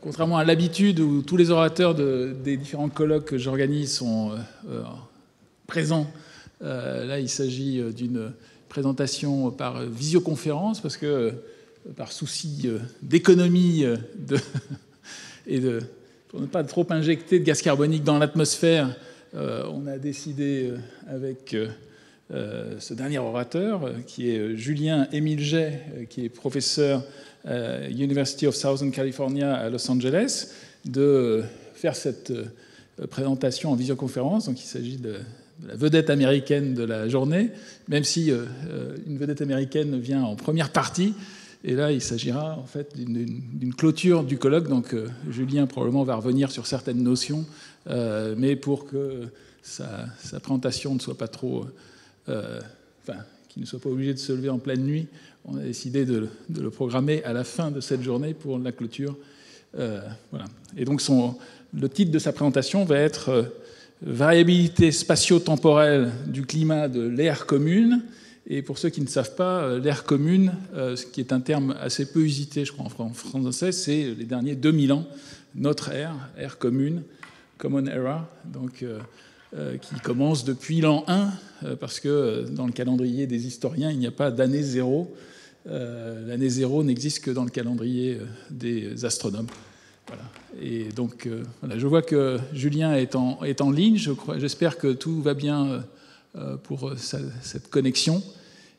contrairement à l'habitude où tous les orateurs des différents colloques que j'organise sont présents, là il s'agit d'une présentation par visioconférence parce que par souci d'économie pour ne pas trop injecter de gaz carbonique dans l'atmosphère, on a décidé avec ce dernier orateur, qui est Julien-Émile Jay, qui est professeur à University of Southern California à Los Angeles, de faire cette présentation en visioconférence. Donc il s'agit de la vedette américaine de la journée, même si une vedette américaine vient en première partie. Et là, il s'agira en fait d'une clôture du colloque. Donc Julien probablement va revenir sur certaines notions, mais pour que sa présentation ne soit pas trop... qu'il ne soit pas obligé de se lever en pleine nuit, on a décidé de le programmer à la fin de cette journée pour la clôture. Voilà. Et donc le titre de sa présentation va être Variabilité spatio-temporelle du climat de l'ère commune. Et pour ceux qui ne savent pas, l'ère commune, ce qui est un terme assez peu usité, je crois, en français, c'est les derniers 2000 ans, notre ère commune, Common Era, donc, qui commence depuis l'an 1, parce que dans le calendrier des historiens, il n'y a pas d'année zéro. L'année zéro n'existe que dans le calendrier des astronomes. Voilà. Et donc, voilà, je vois que Julien est en ligne. J'espère que tout va bien pour cette connexion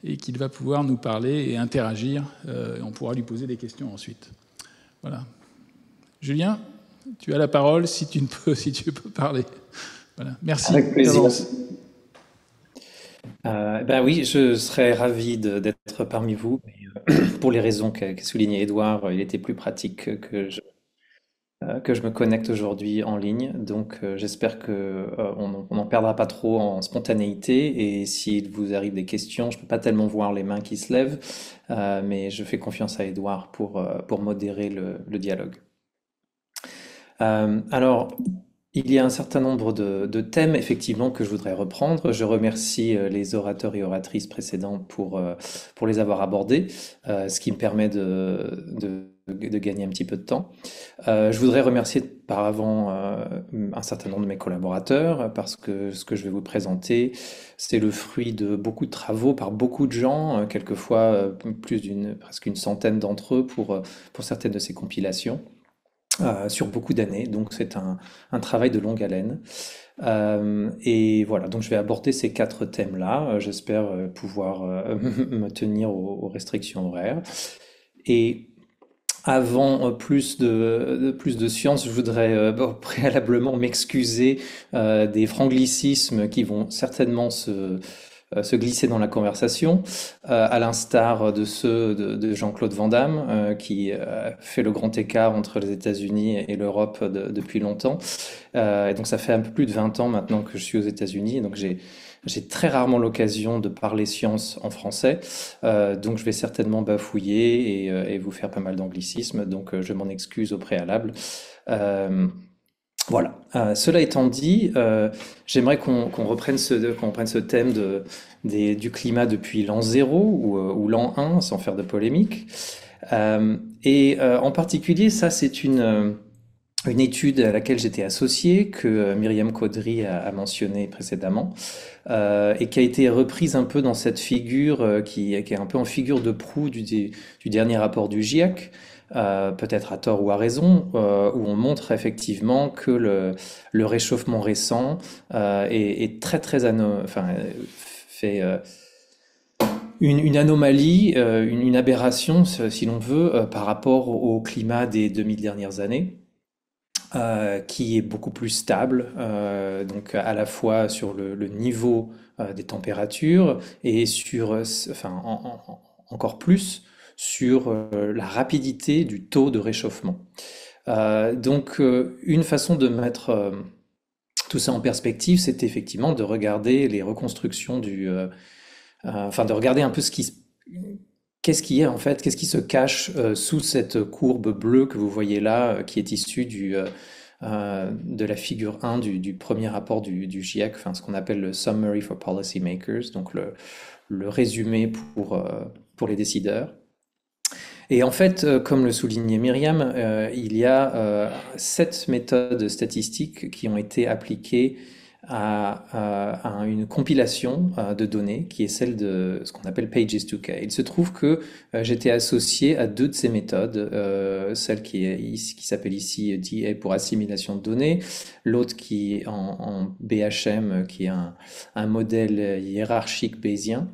et qu'il va pouvoir nous parler et interagir. Et on pourra lui poser des questions ensuite. Voilà. Julien, tu as la parole si tu peux parler. Voilà. Merci. Avec plaisir. Ben oui, je serais ravi d'être parmi vous. Mais, pour les raisons qu'a souligné Edouard, il était plus pratique que je me connecte aujourd'hui en ligne. Donc j'espère que on n'en perdra pas trop en spontanéité. Et s'il vous arrive des questions, je peux pas tellement voir les mains qui se lèvent, mais je fais confiance à Edouard pour modérer le dialogue. Alors, il y a un certain nombre de thèmes, effectivement, que je voudrais reprendre. Je remercie les orateurs et oratrices précédents pour les avoir abordés, ce qui me permet de gagner un petit peu de temps. Je voudrais remercier par avant un certain nombre de mes collaborateurs, parce que ce que je vais vous présenter, c'est le fruit de beaucoup de travaux par beaucoup de gens, quelquefois presque une centaine d'entre eux pour certaines de ces compilations sur beaucoup d'années, donc c'est un travail de longue haleine. Et voilà, donc je vais aborder ces quatre thèmes-là. J'espère pouvoir me tenir aux restrictions horaires. Et avant plus de science, je voudrais préalablement m'excuser des franglicismes qui vont certainement se glisser dans la conversation, à l'instar de ceux de Jean-Claude Van Damme, qui fait le grand écart entre les États-Unis et l'Europe depuis longtemps. Et donc ça fait un peu plus de 20 ans maintenant que je suis aux États-Unis, et donc j'ai très rarement l'occasion de parler science en français, donc je vais certainement bafouiller et vous faire pas mal d'anglicismes, donc je m'en excuse au préalable. Voilà. Cela étant dit, j'aimerais qu'on reprenne qu'on reprenne ce thème du climat depuis l'an 0 ou l'an 1, sans faire de polémique. En particulier, ça, c'est une étude à laquelle j'étais associé, que Myriam Caudry a mentionné précédemment, et qui a été reprise un peu dans cette figure qui est un peu en figure de proue du dernier rapport du GIEC. Peut-être à tort ou à raison, où on montre effectivement que le réchauffement récent est très très fait une anomalie, une aberration si l'on veut, par rapport au climat des 2000 dernières années. Qui est beaucoup plus stable, donc à la fois sur le niveau des températures et encore plus sur la rapidité du taux de réchauffement. Donc une façon de mettre tout ça en perspective, c'est effectivement de regarder les reconstructions de regarder un peu qu'est-ce qui est en fait, qu'est-ce qui se cache sous cette courbe bleue que vous voyez là, qui est issue de la figure 1 du premier rapport du GIEC, enfin ce qu'on appelle le Summary for Policymakers, donc le résumé pour les décideurs. Et en fait, comme le soulignait Myriam, il y a 7 méthodes statistiques qui ont été appliquées à une compilation de données qui est celle de ce qu'on appelle Pages2K. Il se trouve que j'étais associé à 2 de ces méthodes, celle qui s'appelle ici DA pour assimilation de données, l'autre qui est en BHM, qui est un modèle hiérarchique bayésien.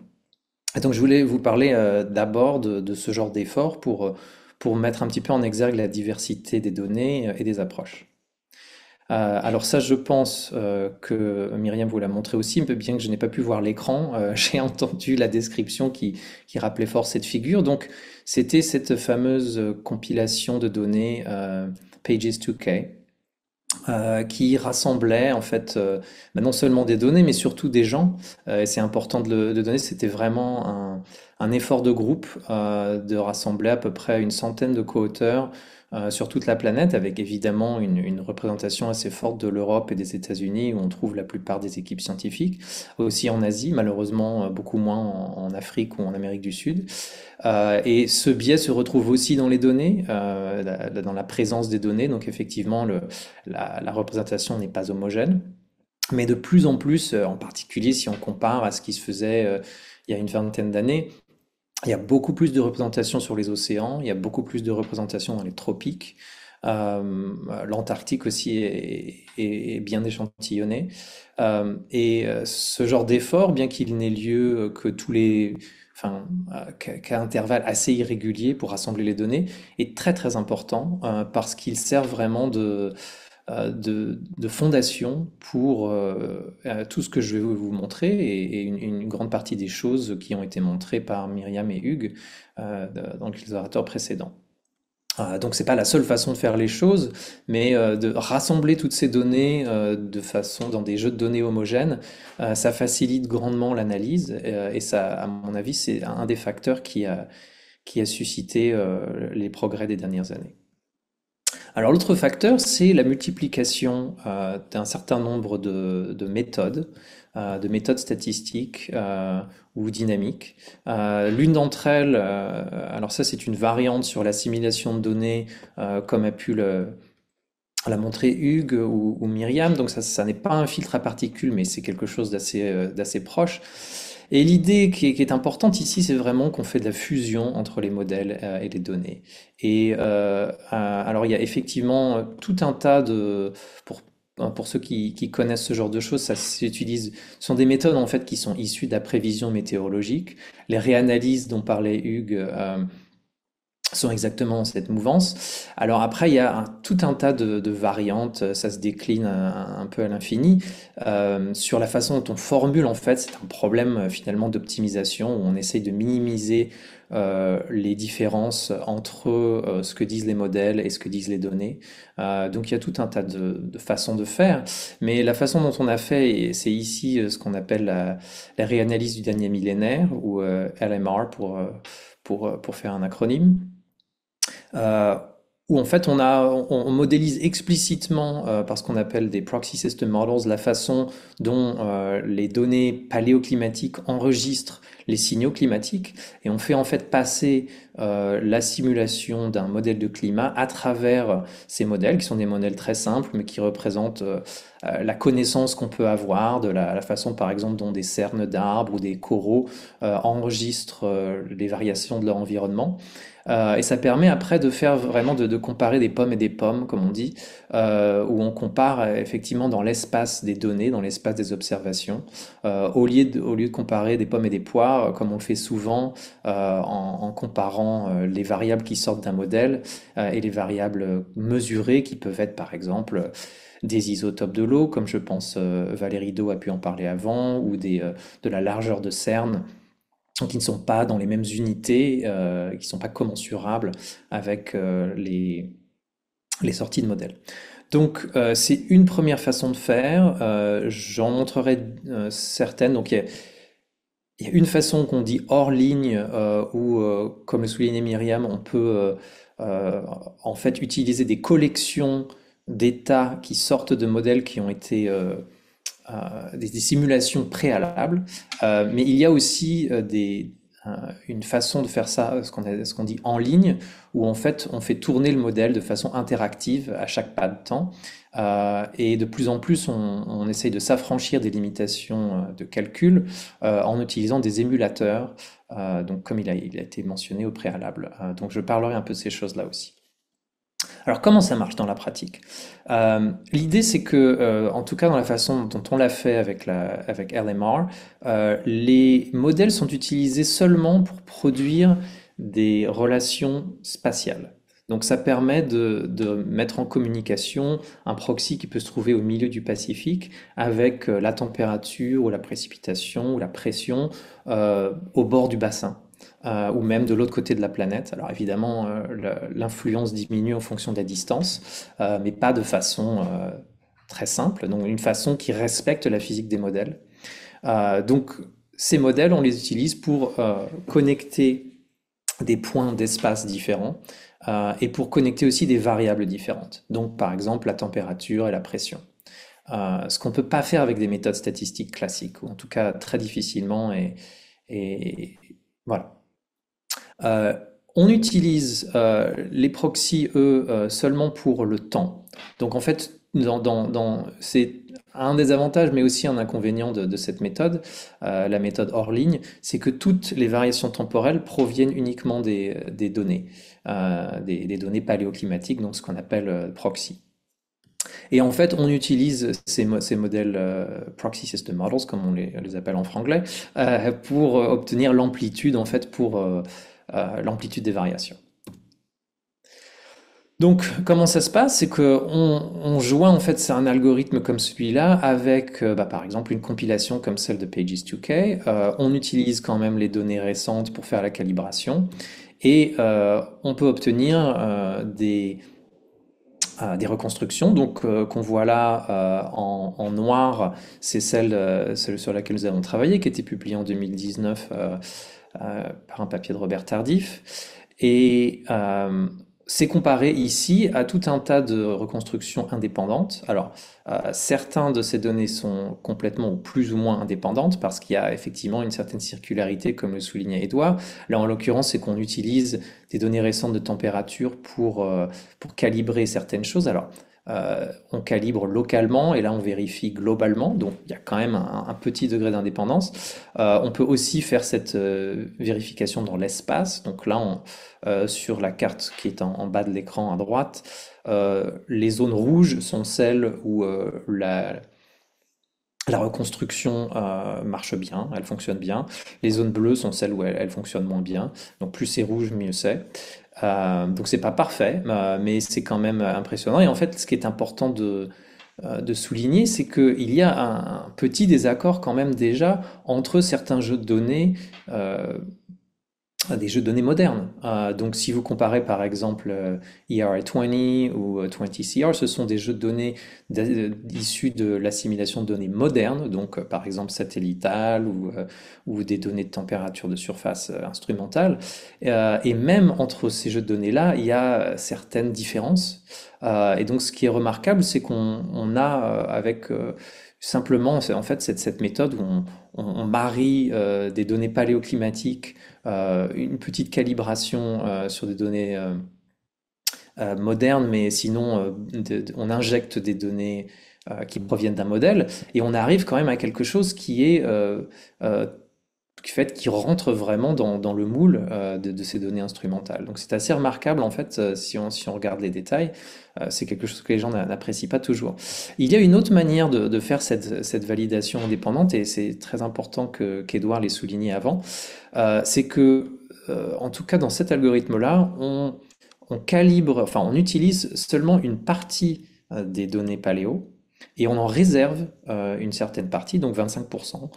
Et donc je voulais vous parler d'abord de ce genre d'effort pour mettre un petit peu en exergue la diversité des données et des approches. Alors ça, je pense que Myriam vous l'a montré aussi, mais bien que je n'ai pas pu voir l'écran, j'ai entendu la description qui rappelait fort cette figure. Donc c'était cette fameuse compilation de données Pages2K qui rassemblait en fait non seulement des données, mais surtout des gens. Et c'est important de donner, c'était vraiment un effort de groupe de rassembler à peu près une centaine de co-auteurs sur toute la planète, avec évidemment une représentation assez forte de l'Europe et des États-Unis, où on trouve la plupart des équipes scientifiques, aussi en Asie, malheureusement beaucoup moins en Afrique ou en Amérique du Sud. Et ce biais se retrouve aussi dans les données, dans la présence des données. Donc effectivement, la représentation n'est pas homogène. Mais de plus en plus, en particulier si on compare à ce qui se faisait il y a une vingtaine d'années, il y a beaucoup plus de représentations sur les océans, il y a beaucoup plus de représentations dans les tropiques. L'Antarctique aussi est bien échantillonné. Ce genre d'effort, bien qu'il n'ait lieu que qu'à intervalles assez irréguliers pour rassembler les données, est très très important parce qu'il sert vraiment de fondation pour tout ce que je vais vous montrer et une grande partie des choses qui ont été montrées par Myriam et Hugues dans les orateurs précédents. Donc c'est pas la seule façon de faire les choses, mais de rassembler toutes ces données de façon dans des jeux de données homogènes, ça facilite grandement l'analyse et ça, à mon avis, c'est un des facteurs qui a suscité les progrès des dernières années. Alors l'autre facteur, c'est la multiplication d'un certain nombre de méthodes statistiques ou dynamiques. L'une d'entre elles, alors ça c'est une variante sur l'assimilation de données, comme a pu la montrer Hugues ou Myriam, donc ça n'est pas un filtre à particules, mais c'est quelque chose d'assez proche. Et l'idée qui est importante ici, c'est vraiment qu'on fait de la fusion entre les modèles et les données. Et alors, il y a effectivement tout un tas pour ceux qui connaissent ce genre de choses, ça s'utilise. Ce sont des méthodes en fait qui sont issues de la prévision météorologique. Les réanalyses dont parlait Hugues sont exactement dans cette mouvance. Alors après, il y a tout un tas de variantes, ça se décline un peu à l'infini. Sur la façon dont on formule, en fait, c'est un problème finalement d'optimisation où on essaye de minimiser les différences entre ce que disent les modèles et ce que disent les données. Donc il y a tout un tas de façons de faire, mais la façon dont on a fait, et c'est ici ce qu'on appelle la réanalyse du dernier millénaire, ou LMR pour faire un acronyme, euh, où en fait on modélise explicitement par ce qu'on appelle des proxy system models la façon dont les données paléoclimatiques enregistrent les signaux climatiques et on fait en fait passer la simulation d'un modèle de climat à travers ces modèles qui sont des modèles très simples mais qui représentent la connaissance qu'on peut avoir de la façon par exemple dont des cernes d'arbres ou des coraux enregistrent les variations de leur environnement. Et ça permet après de faire vraiment de comparer des pommes et des pommes, comme on dit, où on compare effectivement dans l'espace des données, dans l'espace des observations, au lieu de comparer des pommes et des poires, comme on le fait souvent en comparant les variables qui sortent d'un modèle et les variables mesurées qui peuvent être par exemple des isotopes de l'eau, comme je pense Valérie Do a pu en parler avant, ou de la largeur de cerne qui ne sont pas dans les mêmes unités, qui ne sont pas commensurables avec les sorties de modèles. Donc c'est une première façon de faire, j'en montrerai certaines. Donc il y a une façon qu'on dit hors ligne, où, comme le soulignait Myriam, on peut en fait utiliser des collections d'états qui sortent de modèles qui ont été des simulations préalables, mais il y a aussi une façon de faire ça, ce qu'on dit en ligne, où en fait on fait tourner le modèle de façon interactive à chaque pas de temps. Et de plus en plus, on essaye de s'affranchir des limitations de calcul en utilisant des émulateurs, donc comme il a été mentionné au préalable. Donc je parlerai un peu de ces choses-là aussi. Alors comment ça marche dans la pratique? L'idée c'est que, en tout cas dans la façon dont on l'a fait avec LMR, les modèles sont utilisés seulement pour produire des relations spatiales. Donc ça permet de mettre en communication un proxy qui peut se trouver au milieu du Pacifique avec la température ou la précipitation ou la pression au bord du bassin ou même de l'autre côté de la planète. Alors évidemment, l'influence diminue en fonction de la distance, mais pas de façon très simple, donc une façon qui respecte la physique des modèles. Donc ces modèles, on les utilise pour connecter des points d'espace différents et pour connecter aussi des variables différentes. Donc par exemple la température et la pression. Ce qu'on ne peut pas faire avec des méthodes statistiques classiques, ou en tout cas très difficilement, et voilà. On utilise les proxys, eux, seulement pour le temps. Donc en fait, c'est un des avantages, mais aussi un inconvénient de cette méthode, la méthode hors ligne, c'est que toutes les variations temporelles proviennent uniquement des données, des données paléoclimatiques, donc ce qu'on appelle proxy. Et en fait, on utilise ces modèles proxy system models, comme on les appelle en franglais, pour obtenir l'amplitude, en fait, pour l'amplitude des variations. Donc, comment ça se passe? C'est que on joint, en fait, c'est un algorithme comme celui-là avec, par exemple, une compilation comme celle de Pages2K. On utilise quand même les données récentes pour faire la calibration et on peut obtenir des reconstructions. Donc, qu'on voit là en noir, c'est celle sur laquelle nous avons travaillé, qui a été publiée en 2019 par un papier de Robert Tardif. Et c'est comparé ici à tout un tas de reconstructions indépendantes. Alors, certains de ces données sont complètement ou plus ou moins indépendantes parce qu'il y a effectivement une certaine circularité, comme le soulignait Édouard. Là, en l'occurrence, c'est qu'on utilise des données récentes de température pour calibrer certaines choses. Alors, on calibre localement et là on vérifie globalement, donc il y a quand même un petit degré d'indépendance. On peut aussi faire cette vérification dans l'espace, donc là sur la carte qui est en bas de l'écran à droite, les zones rouges sont celles où la reconstruction marche bien, elle fonctionne bien. Les zones bleues sont celles où elle fonctionne moins bien. Donc plus c'est rouge, mieux c'est. Donc c'est pas parfait, mais c'est quand même impressionnant. Et en fait, ce qui est important de souligner, c'est qu'il y a un petit désaccord quand même déjà entre certains jeux de données, des jeux de données modernes. Donc si vous comparez par exemple ERA20 ou 20CR, ce sont des jeux de données issus de l'assimilation de données modernes, donc par exemple satellitales ou des données de température de surface instrumentale. Et même entre ces jeux de données-là, il y a certaines différences. Et donc ce qui est remarquable, c'est qu'on a avec simplement en fait cette méthode où on marie des données paléoclimatiques, une petite calibration sur des données modernes, mais sinon on injecte des données qui proviennent d'un modèle et on arrive quand même à quelque chose qui est qui rentre vraiment dans le moule de ces données instrumentales. Donc c'est assez remarquable en fait si on regarde les détails, c'est quelque chose que les gens n'apprécient pas toujours. Il y a une autre manière de faire cette validation indépendante et c'est très important qu'Edouard l'ait souligné avant, c'est que en tout cas dans cet algorithme-là, on calibre, enfin on utilise seulement une partie des données paléo et on en réserve une certaine partie, donc 25%,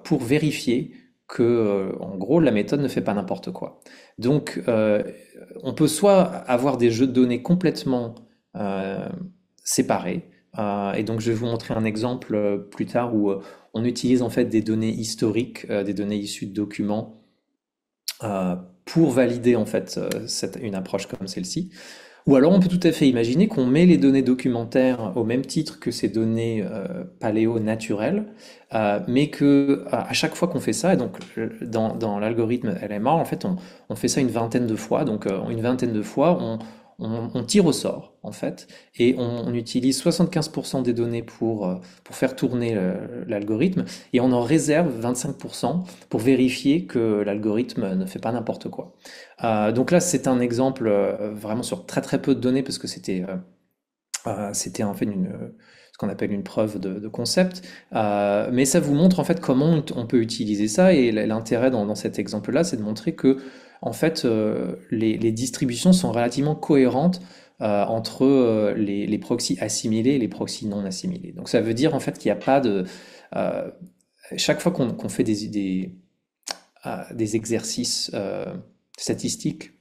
pour vérifier que, en gros, la méthode ne fait pas n'importe quoi. Donc, on peut soit avoir des jeux de données complètement séparés, et donc je vais vous montrer un exemple plus tard où on utilise en fait des données historiques, des données issues de documents, pour valider en fait une approche comme celle-ci. Ou alors on peut tout à fait imaginer qu'on met les données documentaires au même titre que ces données paléo-naturelles, mais que à chaque fois qu'on fait ça, et donc dans l'algorithme LMR, en fait, on fait ça une vingtaine de fois. Donc une vingtaine de fois, on tire au sort, en fait, et on utilise 75% des données pour faire tourner l'algorithme, et on en réserve 25% pour vérifier que l'algorithme ne fait pas n'importe quoi. Donc là, c'est un exemple vraiment sur très très peu de données parce que c'était en fait ce qu'on appelle une preuve de concept. Mais ça vous montre en fait comment on peut utiliser ça et l'intérêt dans cet exemple-là, c'est de montrer que en fait les distributions sont relativement cohérentes entre les proxys assimilés et les proxys non assimilés. Donc ça veut dire en fait qu'il n'y a pas de euh, chaque fois qu'on fait des exercices statistiques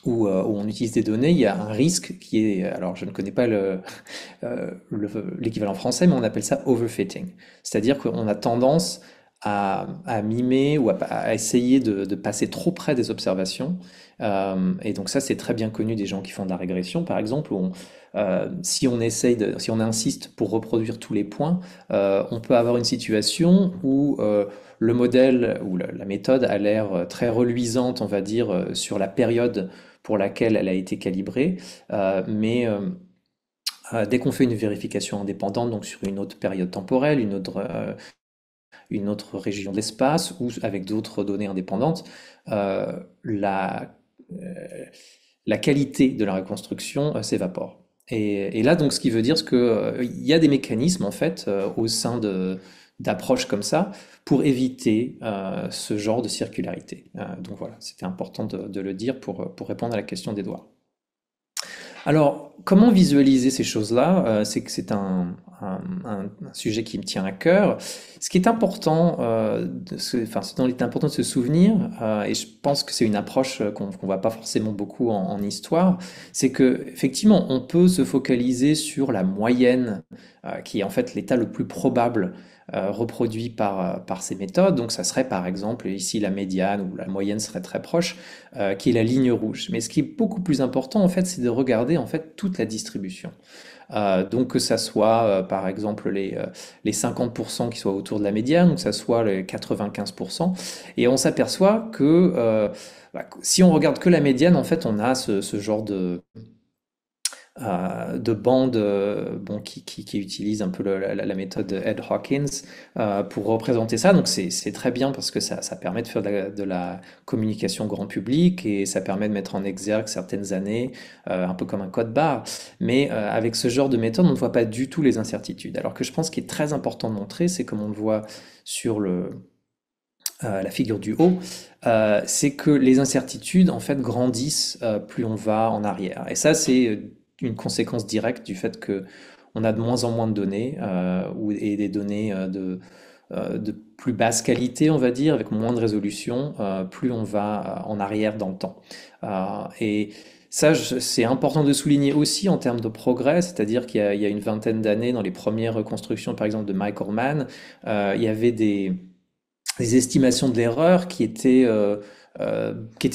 où on utilise des données, il y a un risque qui est, alors je ne connais pas l'équivalent français, mais on appelle ça overfitting. C'est-à-dire qu'on a tendance à mimer ou à essayer de passer trop près des observations. Et donc ça, c'est très bien connu des gens qui font de la régression, par exemple, où si on insiste pour reproduire tous les points, on peut avoir une situation où le modèle ou la méthode a l'air très reluisante, on va dire, sur la période pour laquelle elle a été calibrée, mais dès qu'on fait une vérification indépendante, donc sur une autre période temporelle, une autre région de l'espace ou avec d'autres données indépendantes, euh, la, euh, la qualité de la reconstruction s'évapore. Et là, donc, ce qui veut dire que, il y a des mécanismes, en fait, au sein d'approches comme ça, pour éviter ce genre de circularité. Donc voilà, c'était important de le dire pour répondre à la question d'Edouard. Alors, comment visualiser ces choses-là? C'est que c'est un sujet qui me tient à cœur. Ce qui est important, ce dont il est important de se souvenir, et je pense que c'est une approche qu'on voit pas forcément beaucoup en histoire, c'est que effectivement, on peut se focaliser sur la moyenne, qui est en fait l'état le plus probable reproduit par ces méthodes. Donc, ça serait par exemple ici la médiane ou la moyenne serait très proche qui est la ligne rouge. Mais ce qui est beaucoup plus important, en fait, c'est de regarder en fait toute la distribution. Donc que ça soit par exemple les 50% qui soient autour de la médiane ou que ça soit les 95%. Et on s'aperçoit que si on regarde que la médiane, en fait, on a ce genre de bandes bon, qui utilisent un peu la méthode Ed Hawkins pour représenter ça. Donc c'est très bien parce que ça permet de faire de la communication grand public et ça permet de mettre en exergue certaines années, un peu comme un code barre. Mais avec ce genre de méthode, on ne voit pas du tout les incertitudes. Alors que je pense qu'il est très important de montrer, c'est comme on le voit sur la figure du haut, c'est que les incertitudes en fait grandissent plus on va en arrière. Et ça, c'est une conséquence directe du fait que on a de moins en moins de données et des données de plus basse qualité, on va dire, avec moins de résolution, plus on va en arrière dans le temps. Et ça, c'est important de souligner aussi en termes de progrès, c'est-à-dire qu'il y a une vingtaine d'années, dans les premières reconstructions, par exemple, de Michael Mann, il y avait des estimations de l'erreur qui étaient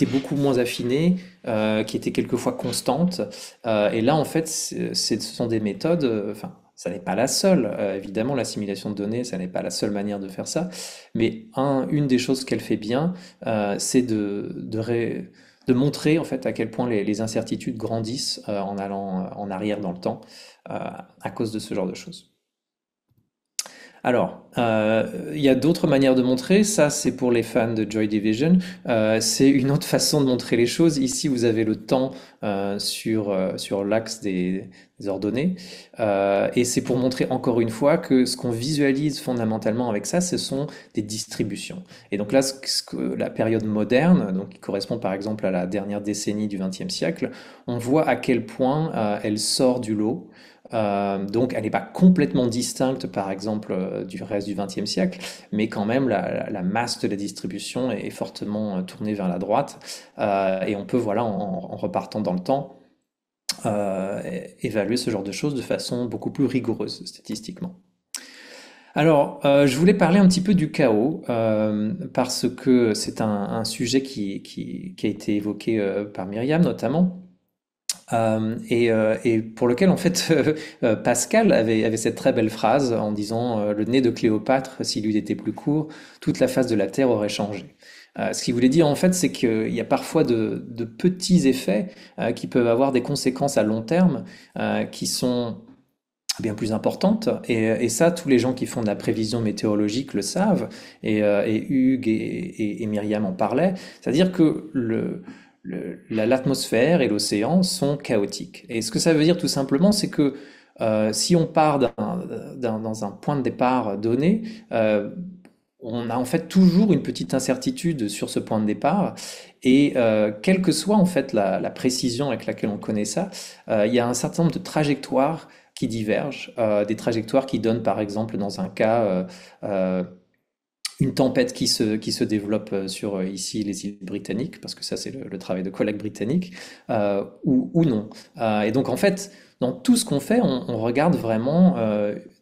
beaucoup moins affinées, qui étaient quelquefois constantes. Et là, en fait, ce sont des méthodes, enfin, ça n'est pas la seule. Évidemment, l'assimilation de données, ça n'est pas la seule manière de faire ça. Mais une des choses qu'elle fait bien, c'est de montrer en fait à quel point les incertitudes grandissent en allant en arrière dans le temps à cause de ce genre de choses. Alors, il y a d'autres manières de montrer. Ça, c'est pour les fans de Joy Division. C'est une autre façon de montrer les choses. Ici, vous avez le temps sur l'axe des ordonnées. Et c'est pour montrer encore une fois que ce qu'on visualise fondamentalement avec ça, ce sont des distributions. Et donc là, la période moderne, donc qui correspond par exemple à la dernière décennie du XXe siècle, on voit à quel point elle sort du lot. Donc elle n'est pas complètement distincte, par exemple, du reste du XXe siècle, mais quand même la masse de la distribution est fortement tournée vers la droite. Et on peut, voilà, en repartant dans le temps, évaluer ce genre de choses de façon beaucoup plus rigoureuse statistiquement. Alors, je voulais parler un petit peu du chaos, parce que c'est un sujet qui a été évoqué par Myriam notamment. et pour lequel en fait Pascal avait cette très belle phrase en disant le nez de Cléopâtre, s'il eût été plus court, toute la face de la Terre aurait changé. Ce qu'il voulait dire en fait, c'est qu'il y a parfois de petits effets qui peuvent avoir des conséquences à long terme qui sont bien plus importantes. Et ça, tous les gens qui font de la prévision météorologique le savent. Et Hugues et Myriam en parlaient. C'est-à-dire que l'atmosphère et l'océan sont chaotiques. Et ce que ça veut dire tout simplement, c'est que si on part dans un point de départ donné, on a en fait toujours une petite incertitude sur ce point de départ. Et quelle que soit en fait la précision avec laquelle on connaît ça, il y a un certain nombre de trajectoires qui divergent, des trajectoires qui donnent par exemple dans un cas une tempête qui se développe sur ici les îles britanniques, parce que ça c'est le travail de collègues britanniques, ou non. Et donc en fait, dans tout ce qu'on fait, on regarde vraiment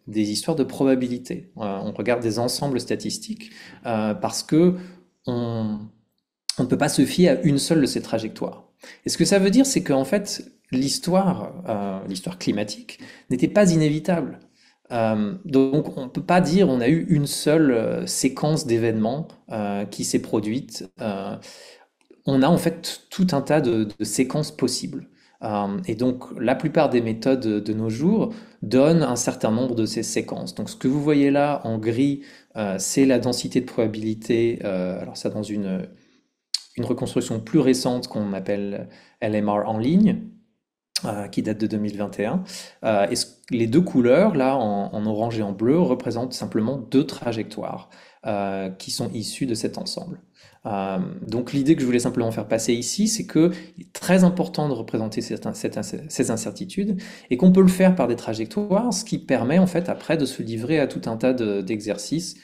des histoires de probabilité. On regarde des ensembles statistiques parce que on, on ne peut pas se fier à une seule de ces trajectoires. Et ce que ça veut dire, c'est qu'en fait, l'histoire climatique n'était pas inévitable. Donc on ne peut pas dire on a eu une seule séquence d'événements qui s'est produite. On a en fait tout un tas de séquences possibles. Et donc la plupart des méthodes de nos jours donnent un certain nombre de ces séquences. Donc ce que vous voyez là en gris, c'est la densité de probabilité. Alors ça dans une reconstruction plus récente qu'on appelle LMR en ligne, qui date de 2021. Les deux couleurs, là, en orange et en bleu, représentent simplement deux trajectoires qui sont issues de cet ensemble. Donc l'idée que je voulais simplement faire passer ici, c'est qu'il est très important de représenter ces incertitudes et qu'on peut le faire par des trajectoires, ce qui permet en fait après de se livrer à tout un tas d'exercices,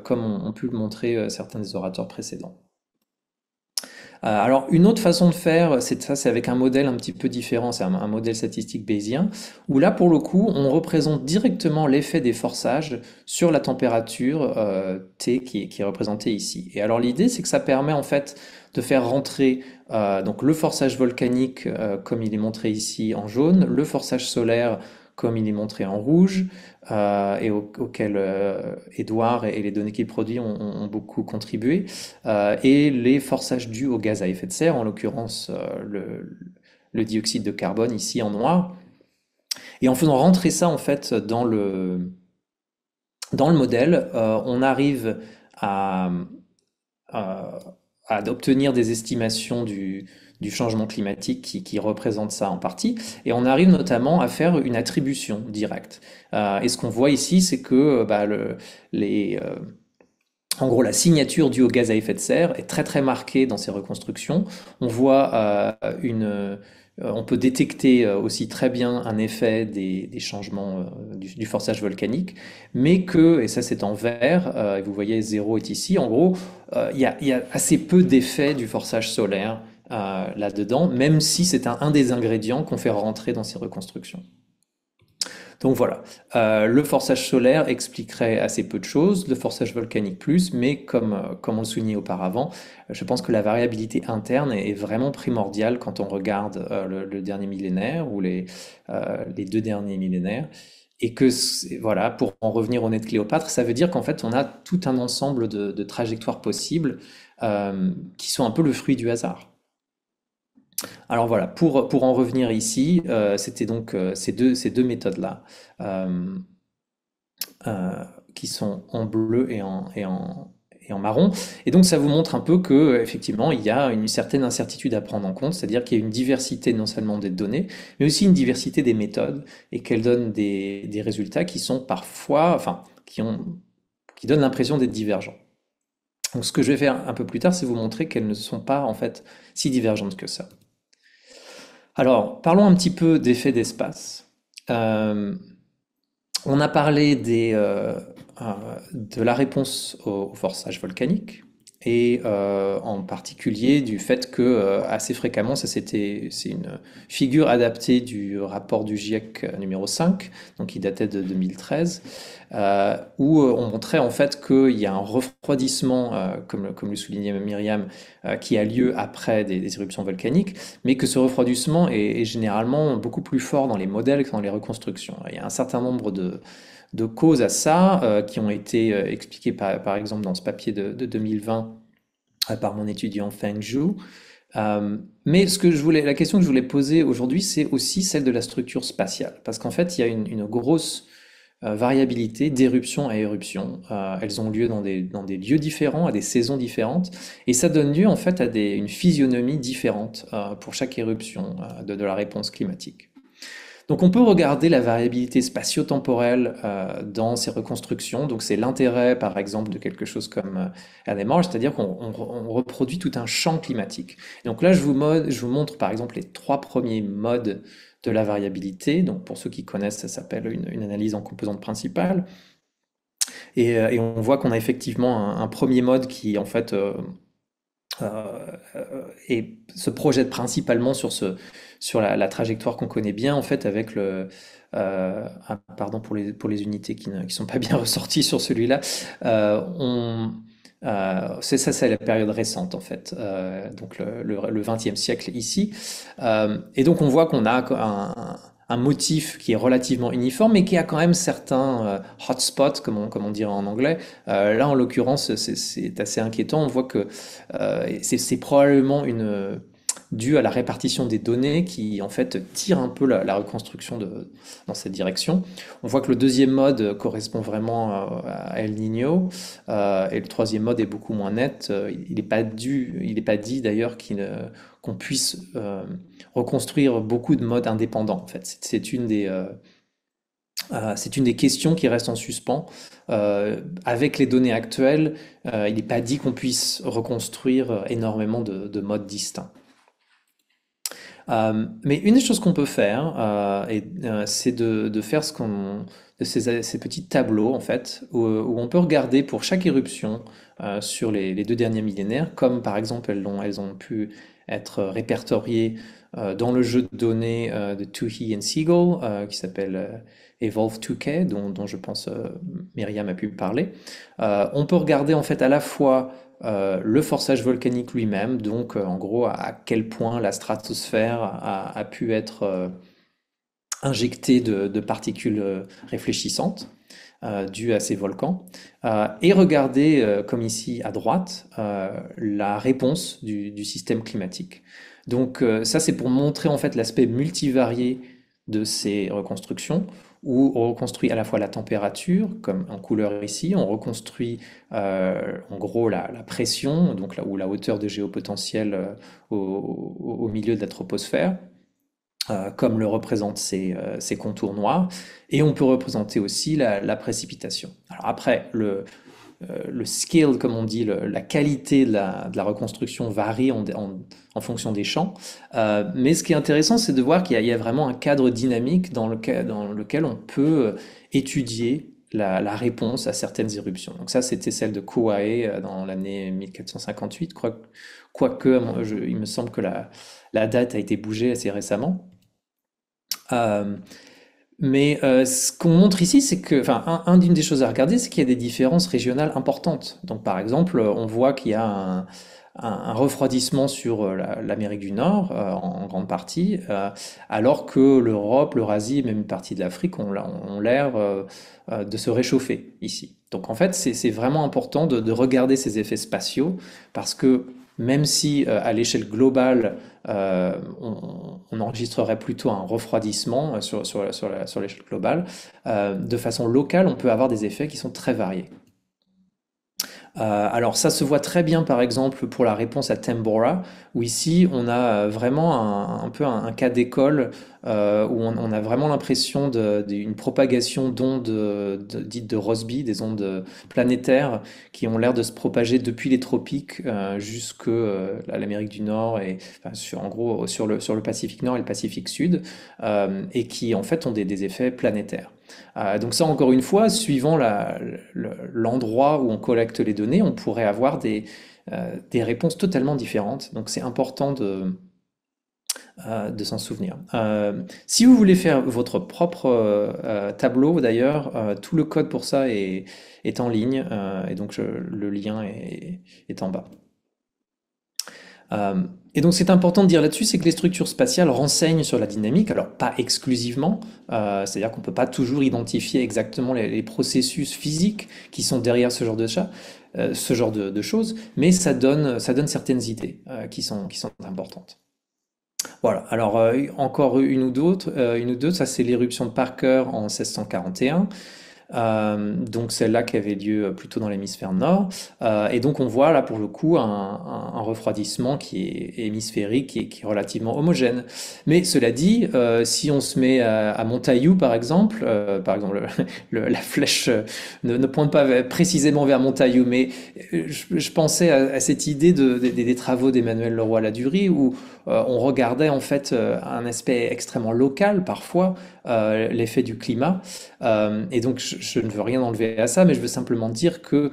comme ont pu le montrer certains des orateurs précédents. Alors, une autre façon de faire, c'est avec un modèle un petit peu différent, c'est un modèle statistique bayésien, où là, pour le coup, on représente directement l'effet des forçages sur la température T qui est représentée ici. Et alors, l'idée, c'est que ça permet en fait de faire rentrer donc le forçage volcanique, comme il est montré ici en jaune, le forçage solaire, comme il est montré en rouge, et auquel Édouard et les données qu'il produit ont beaucoup contribué, et les forçages dus au gaz à effet de serre, en l'occurrence le dioxyde de carbone ici en noir. Et en faisant rentrer ça en fait dans le modèle, on arrive à, à, à obtenir des estimations du changement climatique qui représente ça en partie, et on arrive notamment à faire une attribution directe. Et ce qu'on voit ici, c'est que en gros, la signature due au gaz à effet de serre est très très marquée dans ces reconstructions. On voit on peut détecter aussi très bien un effet des changements du forçage volcanique, mais que, et ça c'est en vert, et vous voyez 0 est ici, en gros, il y a assez peu d'effet du forçage solaire là-dedans, même si c'est un des ingrédients qu'on fait rentrer dans ces reconstructions. Donc voilà, le forçage solaire expliquerait assez peu de choses, le forçage volcanique plus, mais comme on le soulignait auparavant, je pense que la variabilité interne est vraiment primordiale quand on regarde le dernier millénaire ou les deux derniers millénaires. Et que, voilà, pour en revenir au nez de Cléopâtre, ça veut dire qu'en fait, on a tout un ensemble de trajectoires possibles qui sont un peu le fruit du hasard. Alors voilà, pour en revenir ici, c'était donc ces deux méthodes-là euh, euh, qui sont en bleu et en marron. Et donc ça vous montre un peu que effectivement il y a une certaine incertitude à prendre en compte, c'est-à-dire qu'il y a une diversité non seulement des données, mais aussi une diversité des méthodes et qu'elles donnent des résultats qui sont parfois, enfin, qui donnent l'impression d'être divergents. Donc ce que je vais faire un peu plus tard, c'est vous montrer qu'elles ne sont pas en fait si divergentes que ça. Alors, parlons un petit peu d'effet d'espace. Euh, on a parlé de la réponse au forçage volcanique. et en particulier du fait que assez fréquemment, c'est une figure adaptée du rapport du GIEC numéro 5, donc qui datait de 2013, où on montrait en fait qu'il y a un refroidissement, comme le soulignait Myriam, qui a lieu après des éruptions volcaniques, mais que ce refroidissement est généralement beaucoup plus fort dans les modèles que dans les reconstructions. Il y a un certain nombre de causes à ça, qui ont été expliquées par exemple dans ce papier de 2020 par mon étudiant Feng Zhu. Mais la question que je voulais poser aujourd'hui, c'est aussi celle de la structure spatiale, parce qu'en fait, il y a une grosse variabilité d'éruption à éruption. Elles ont lieu dans des lieux différents, à des saisons différentes, et ça donne lieu en fait à une physionomie différente pour chaque éruption de la réponse climatique. Donc on peut regarder la variabilité spatio-temporelle dans ces reconstructions. Donc c'est l'intérêt, par exemple, de quelque chose comme LMR, c'est-à-dire qu'on reproduit tout un champ climatique. Donc là, je vous montre, par exemple, les 3 premiers modes de la variabilité. Donc pour ceux qui connaissent, ça s'appelle une analyse en composantes principales. Et on voit qu'on a effectivement un premier mode qui, en fait, et se projette principalement sur la trajectoire qu'on connaît bien, en fait, avec pardon pour les unités qui ne sont pas bien ressorties sur celui-là. C'est la période récente, en fait, donc le XXe siècle ici. Et donc on voit qu'on a un motif qui est relativement uniforme, mais qui a quand même certains hotspots, comme on dirait en anglais. Là, en l'occurrence, c'est assez inquiétant. On voit que c'est probablement dû à la répartition des données qui, en fait, tire un peu la reconstruction dans cette direction. On voit que le deuxième mode correspond vraiment à El Niño, et le troisième mode est beaucoup moins net. Il n'est pas dit d'ailleurs qu'on puisse reconstruire beaucoup de modes indépendants. En fait, c'est une des questions qui reste en suspens. Avec les données actuelles, il n'est pas dit qu'on puisse reconstruire énormément de modes distincts. Mais une des choses qu'on peut faire, c'est de faire ces petits tableaux, en fait, où on peut regarder pour chaque éruption sur les 2 derniers millénaires, comme par exemple elles ont pu être répertoriées dans le jeu de données de Toohey and Siegel, qui s'appelle Evolve 2K, dont je pense Myriam a pu parler. On peut regarder en fait à la fois le forçage volcanique lui-même, donc en gros à quel point la stratosphère a pu être injectée de particules réfléchissantes dues à ces volcans, et regarder, comme ici à droite, la réponse du système climatique. Donc ça c'est pour montrer en fait l'aspect multivarié de ces reconstructions, où on reconstruit à la fois la température, comme en couleur ici, on reconstruit en gros la pression, donc ou la hauteur de géopotentiel au milieu de la troposphère, comme le représentent ces contours noirs, et on peut représenter aussi la précipitation. Alors après, le scale, comme on dit, la qualité de la reconstruction varie en fonction des champs. Mais ce qui est intéressant, c'est de voir qu'il y a vraiment un cadre dynamique dans lequel on peut étudier la réponse à certaines éruptions. Donc ça, c'était celle de Kauai dans l'année 1458, quoique il me semble que la date a été bougée assez récemment. Mais ce qu'on montre ici, c'est que, enfin, d'une des choses à regarder, c'est qu'il y a des différences régionales importantes. Donc, par exemple, on voit qu'il y a un refroidissement sur l'Amérique du Nord, en grande partie, alors que l'Europe, l'Eurasie, et même une partie de l'Afrique ont l'air de se réchauffer ici. Donc, en fait, c'est vraiment important de regarder ces effets spatiaux, parce que même si à l'échelle globale, on enregistrerait plutôt un refroidissement sur l'échelle globale, de façon locale, on peut avoir des effets qui sont très variés. Alors ça se voit très bien par exemple pour la réponse à Tambora, où ici on a vraiment un peu un cas d'école, où on a vraiment l'impression d'une propagation d'ondes dites de Rossby, des ondes planétaires qui ont l'air de se propager depuis les tropiques jusque à l'Amérique du Nord, et enfin, en gros sur le Pacifique Nord et le Pacifique Sud, et qui en fait ont des effets planétaires. Donc ça, encore une fois, suivant l'endroit où on collecte les données, on pourrait avoir des réponses totalement différentes. Donc c'est important de s'en souvenir. Si vous voulez faire votre propre tableau, d'ailleurs, tout le code pour ça est en ligne, et donc le lien est en bas. Et donc c'est important de dire là-dessus, c'est que les structures spatiales renseignent sur la dynamique, alors pas exclusivement, c'est-à-dire qu'on ne peut pas toujours identifier exactement les processus physiques qui sont derrière ce genre de choses, mais ça donne certaines idées qui sont importantes. Voilà, alors encore une ou deux, ça c'est l'éruption de Parker en 1641. Donc celle-là qui avait lieu plutôt dans l'hémisphère nord. Et donc on voit là pour le coup un refroidissement qui est hémisphérique et qui est relativement homogène. Mais cela dit, si on se met à Montaillou par exemple la flèche ne pointe pas précisément vers Montaillou, mais je pensais à cette idée des travaux d'Emmanuel Leroy-Ladurie où on regardait en fait un aspect extrêmement local parfois, l'effet du climat. Et donc, je ne veux rien enlever à ça, mais je veux simplement dire que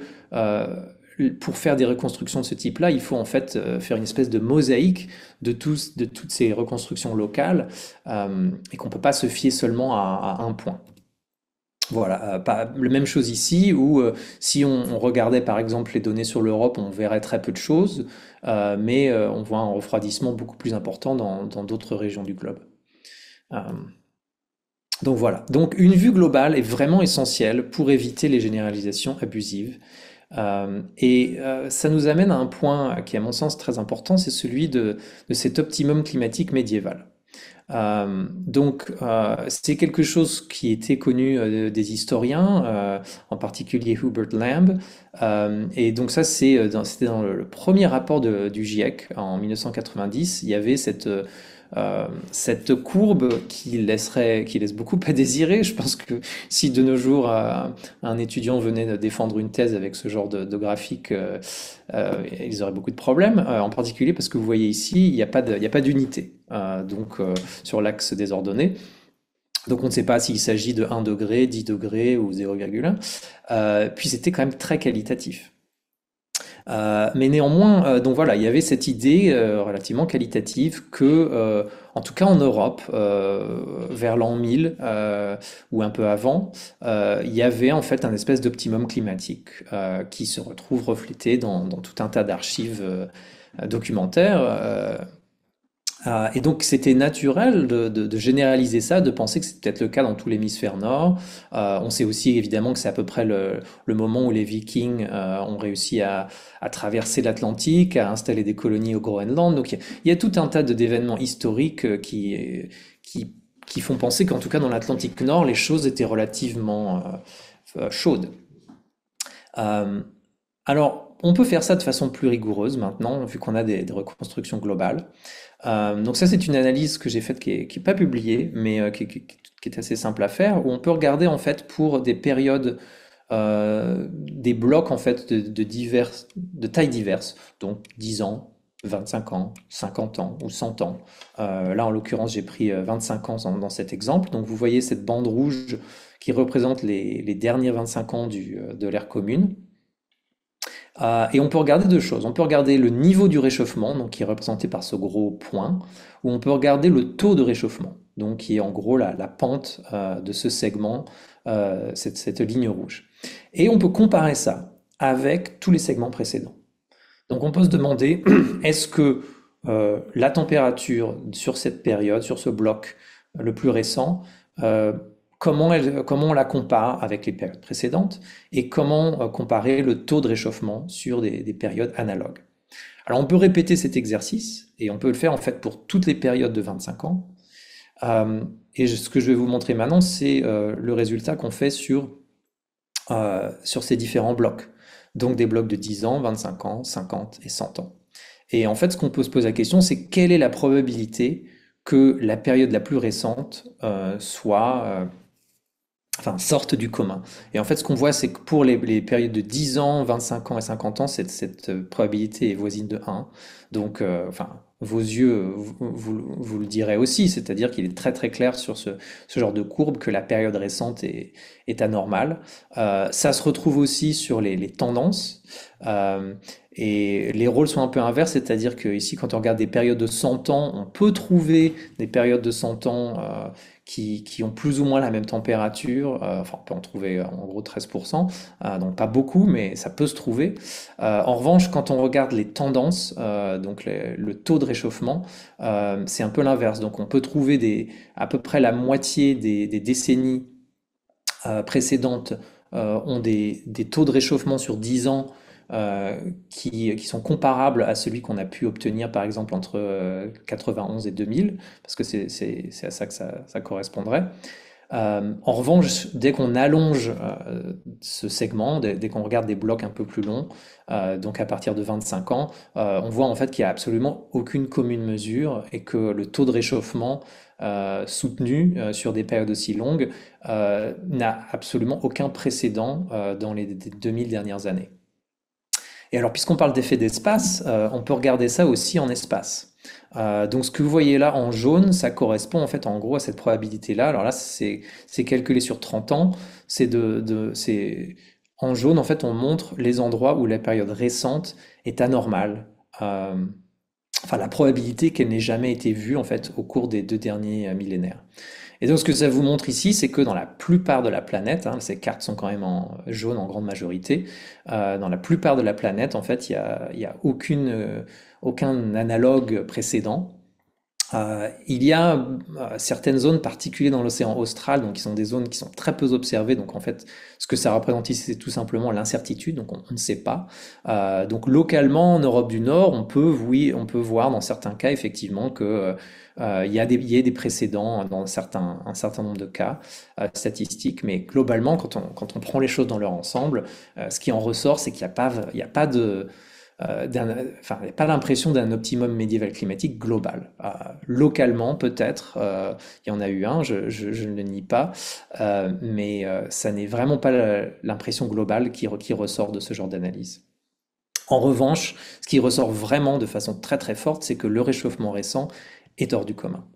pour faire des reconstructions de ce type-là, il faut en fait faire une espèce de mosaïque de toutes ces reconstructions locales, et qu'on ne peut pas se fier seulement à un point. Voilà, pas la même chose ici où si on regardait par exemple les données sur l'Europe, on verrait très peu de choses, mais on voit un refroidissement beaucoup plus important dans d'autres régions du globe. Euh, donc voilà, donc une vue globale est vraiment essentielle pour éviter les généralisations abusives. Ça nous amène à un point qui est à mon sens très important, c'est celui de cet optimum climatique médiéval. C'est quelque chose qui était connu des historiens, en particulier Hubert Lamb. Et donc ça, c'était dans le premier rapport du GIEC en 1990. Il y avait cette courbe qui laisse beaucoup à désirer. Je pense que si de nos jours un étudiant venait de défendre une thèse avec ce genre de graphique, ils auraient beaucoup de problèmes, en particulier parce que vous voyez ici, il n'y a pas d'unité sur l'axe des ordonnées. Donc on ne sait pas s'il s'agit de 1 degré, 10 degrés ou 0,1. Puis c'était quand même très qualitatif. Mais néanmoins, donc voilà, il y avait cette idée relativement qualitative que, en tout cas en Europe, vers l'an 1000 ou un peu avant, il y avait en fait un espèce d'optimum climatique qui se retrouve reflété dans tout un tas d'archives documentaires. Et donc c'était naturel de généraliser ça, de penser que c'est peut-être le cas dans tout l'hémisphère nord. On sait aussi évidemment que c'est à peu près le moment où les Vikings ont réussi à traverser l'Atlantique, à installer des colonies au Groenland. Donc il y a tout un tas d'événements historiques qui font penser qu'en tout cas dans l'Atlantique Nord, les choses étaient relativement chaudes. Alors, on peut faire ça de façon plus rigoureuse maintenant, vu qu'on a des reconstructions globales. Donc ça, c'est une analyse que j'ai faite qui est pas publiée, mais qui est assez simple à faire, où on peut regarder en fait pour des périodes, des blocs en fait de tailles diverses, donc 10 ans, 25 ans, 50 ans ou 100 ans. Là, en l'occurrence, j'ai pris 25 ans dans cet exemple. Donc vous voyez cette bande rouge qui représente les derniers 25 ans de l'ère commune. Et on peut regarder deux choses. On peut regarder le niveau du réchauffement, donc qui est représenté par ce gros point, ou on peut regarder le taux de réchauffement, donc qui est en gros la pente de ce segment, cette ligne rouge. Et on peut comparer ça avec tous les segments précédents. Donc on peut se demander, est-ce que la température sur cette période, sur ce bloc le plus récent, comment on la compare avec les périodes précédentes et comment comparer le taux de réchauffement sur des périodes analogues. Alors on peut répéter cet exercice et on peut le faire en fait pour toutes les périodes de 25 ans. Et ce que je vais vous montrer maintenant, c'est le résultat qu'on fait sur ces différents blocs. Donc des blocs de 10 ans, 25 ans, 50 et 100 ans. Et en fait, ce qu'on peut se poser la question, c'est quelle est la probabilité que la période la plus récente sorte du commun. Et en fait, ce qu'on voit, c'est que pour les périodes de 10 ans, 25 ans et 50 ans, cette probabilité est voisine de 1. Donc, vos yeux vous le direz aussi, c'est-à-dire qu'il est très très clair sur ce genre de courbe que la période récente est anormale. Ça se retrouve aussi sur les tendances. Euh, et les rôles sont un peu inverses, c'est-à-dire que ici, quand on regarde des périodes de 100 ans, on peut trouver des périodes de 100 ans qui ont plus ou moins la même température. Enfin, on peut en trouver en gros 13%, donc pas beaucoup, mais ça peut se trouver. En revanche, quand on regarde les tendances, donc le taux de réchauffement, c'est un peu l'inverse. Donc on peut trouver à peu près la moitié des décennies précédentes ont des taux de réchauffement sur 10 ans qui sont comparables à celui qu'on a pu obtenir par exemple entre 91 et 2000, parce que c'est à ça que ça correspondrait. En revanche, dès qu'on allonge ce segment, dès qu'on regarde des blocs un peu plus longs, donc à partir de 25 ans, on voit en fait qu'il n'y a absolument aucune commune mesure et que le taux de réchauffement soutenu sur des périodes aussi longues n'a absolument aucun précédent dans les 2000 dernières années. Et alors, puisqu'on parle d'effet d'espace, on peut regarder ça aussi en espace. Donc ce que vous voyez là en jaune, ça correspond en fait en gros à cette probabilité-là. Alors là, c'est calculé sur 30 ans. En jaune, en fait, on montre les endroits où la période récente est anormale. Enfin, la probabilité qu'elle n'ait jamais été vue en fait au cours des 2 derniers millénaires. Et donc ce que ça vous montre ici, c'est que dans la plupart de la planète, hein, ces cartes sont quand même en jaune en grande majorité, dans la plupart de la planète, en fait, il y a aucun analogue précédent. Il y a certaines zones particulières dans l'océan austral, donc qui sont des zones qui sont très peu observées. Donc en fait, ce que ça représente ici, c'est tout simplement l'incertitude. Donc on ne sait pas. Donc localement, en Europe du Nord, oui, on peut voir dans certains cas effectivement que il y a des précédents dans un certain nombre de cas statistiques. Mais globalement, quand on prend les choses dans leur ensemble, ce qui en ressort, c'est qu'il n'y a pas de enfin, il n'y a pas l'impression d'un optimum médiéval climatique global. Localement, peut-être, il y en a eu un, je ne le nie pas, mais ça n'est vraiment pas l'impression globale qui ressort de ce genre d'analyse. En revanche, ce qui ressort vraiment de façon très très forte, c'est que le réchauffement récent est hors du commun.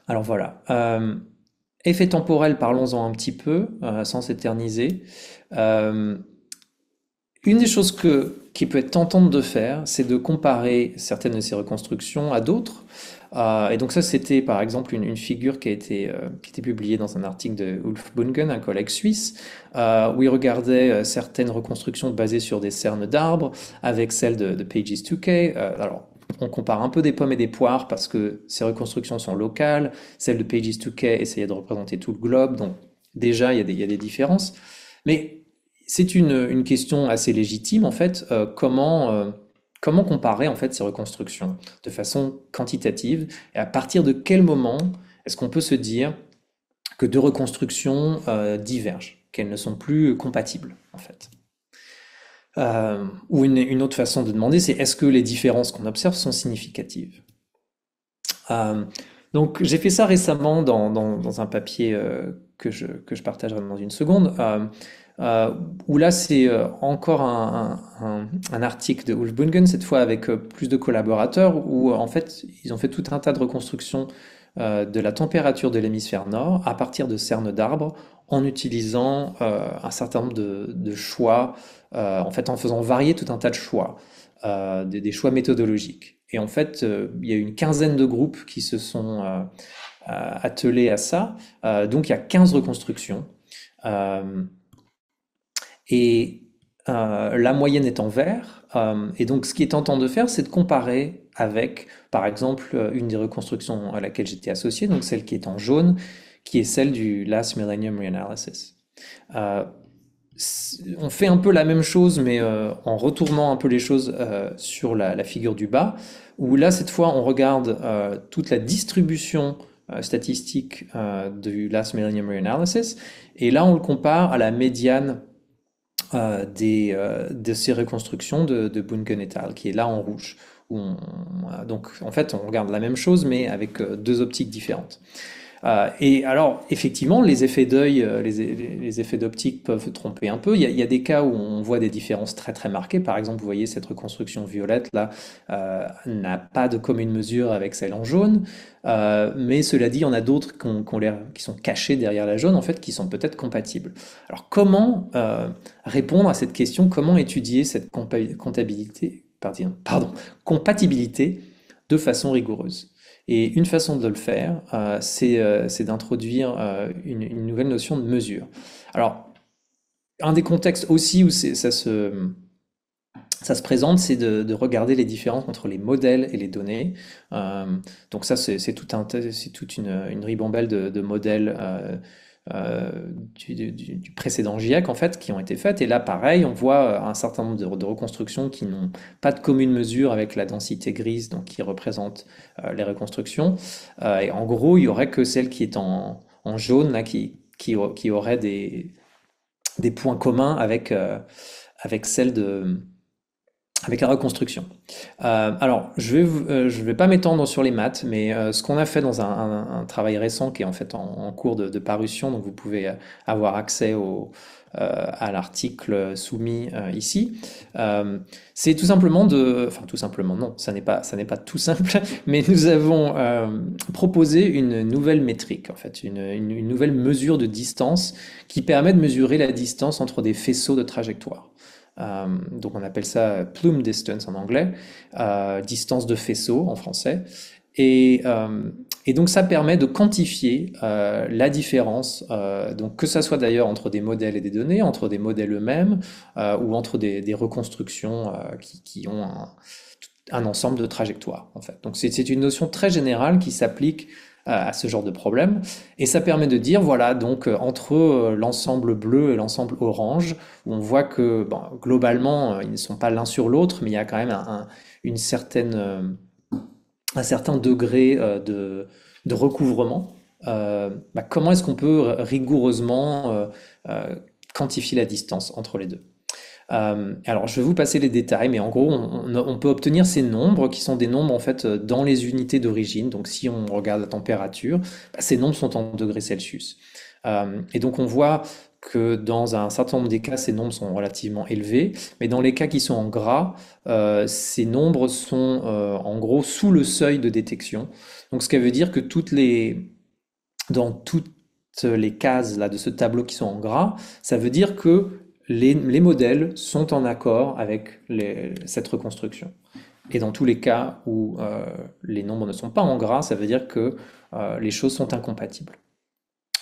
Alors voilà. Effet temporel, parlons-en un petit peu, sans s'éterniser. Une des choses qui peut être tentante de faire, c'est de comparer certaines de ces reconstructions à d'autres. Et donc ça, c'était par exemple une figure qui était publiée dans un article de Ulf Bungen, un collègue suisse, où il regardait certaines reconstructions basées sur des cernes d'arbres avec celles de Pages 2K. Alors, on compare un peu des pommes et des poires parce que ces reconstructions sont locales. Celle de Pages 2K essayait de représenter tout le globe, donc déjà, il y a des différences. Mais c'est une question assez légitime en fait. Comment comparer en fait ces reconstructions de façon quantitative et à partir de quel moment est-ce qu'on peut se dire que deux reconstructions divergent, qu'elles ne sont plus compatibles en fait. Ou une autre façon de demander, c'est est-ce que les différences qu'on observe sont significatives? Donc j'ai fait ça récemment dans un papier que je partagerai dans une seconde. Où là c'est encore un article de Ulf Bungen, cette fois avec plus de collaborateurs, où en fait ils ont fait tout un tas de reconstructions de la température de l'hémisphère nord à partir de cernes d'arbres en utilisant un certain nombre de choix, en fait en faisant varier tout un tas de choix, des choix méthodologiques. Et en fait, il y a une quinzaine de groupes qui se sont attelés à ça. Donc il y a 15 reconstructions. Et la moyenne est en vert. Et donc, ce qui est tentant de faire, c'est de comparer avec, par exemple, une des reconstructions à laquelle j'étais associé, donc celle qui est en jaune, qui est celle du Last Millennium Reanalysis. On fait un peu la même chose, mais en retournant un peu les choses sur la figure du bas, où là, cette fois, on regarde toute la distribution statistique du Last Millennium Reanalysis, et là, on le compare à la médiane de ces reconstructions de Bungen et al., qui est là en rouge. Donc, en fait, on regarde la même chose, mais avec deux optiques différentes. Et alors, effectivement, les effets d'œil, les effets d'optique peuvent tromper un peu. Il y a des cas où on voit des différences très très marquées. Par exemple, vous voyez cette reconstruction violette là n'a pas de commune mesure avec celle en jaune. Mais cela dit, il y en a d'autres qui sont cachées derrière la jaune, en fait, qui sont peut-être compatibles. Alors, comment répondre à cette question? Comment étudier cette compatibilité de façon rigoureuse? Et une façon de le faire, c'est d'introduire une nouvelle notion de mesure. Alors, un des contextes aussi où ça se présente, c'est de regarder les différences entre les modèles et les données. Euh, donc ça, c'est toute une ribambelle de modèles du précédent GIEC, en fait, qui ont été faites. Et là, pareil, on voit un certain nombre de reconstructions qui n'ont pas de commune mesure avec la densité grise, donc qui représente les reconstructions. Et en gros, il y aurait que celle qui est en jaune, là, qui aurait des points communs avec celle avec la reconstruction. Alors, je vais pas m'étendre sur les maths, mais ce qu'on a fait dans un travail récent qui est en fait en cours de parution, donc vous pouvez avoir accès à l'article soumis ici, c'est tout simplement enfin tout simplement non, ça n'est pas tout simple, mais nous avons proposé une nouvelle métrique, en fait, une nouvelle mesure de distance qui permet de mesurer la distance entre des faisceaux de trajectoire. Donc on appelle ça plume distance en anglais, distance de faisceau en français. Et donc ça permet de quantifier la différence, donc que ça soit d'ailleurs entre des modèles et des données, entre des modèles eux-mêmes, ou entre des reconstructions qui ont un ensemble de trajectoires, en fait. Donc c'est une notion très générale qui s'applique à ce genre de problème. Et ça permet de dire, voilà, donc entre l'ensemble bleu et l'ensemble orange, où on voit que bon, globalement, ils ne sont pas l'un sur l'autre, mais il y a quand même une certaine, un certain degré de recouvrement. Comment est-ce qu'on peut rigoureusement quantifier la distance entre les deux? Alors, je vais vous passer les détails, mais en gros, on peut obtenir ces nombres qui sont des nombres en fait dans les unités d'origine. Donc, si on regarde la température, ces nombres sont en degrés Celsius. Et donc, on voit que dans un certain nombre des cas, ces nombres sont relativement élevés, mais dans les cas qui sont en gras, ces nombres sont en gros sous le seuil de détection. Donc, ce qui veut dire que dans toutes les cases là, de ce tableau qui sont en gras, ça veut dire que les modèles sont en accord avec cette reconstruction. Et dans tous les cas où les nombres ne sont pas en gras, ça veut dire que les choses sont incompatibles.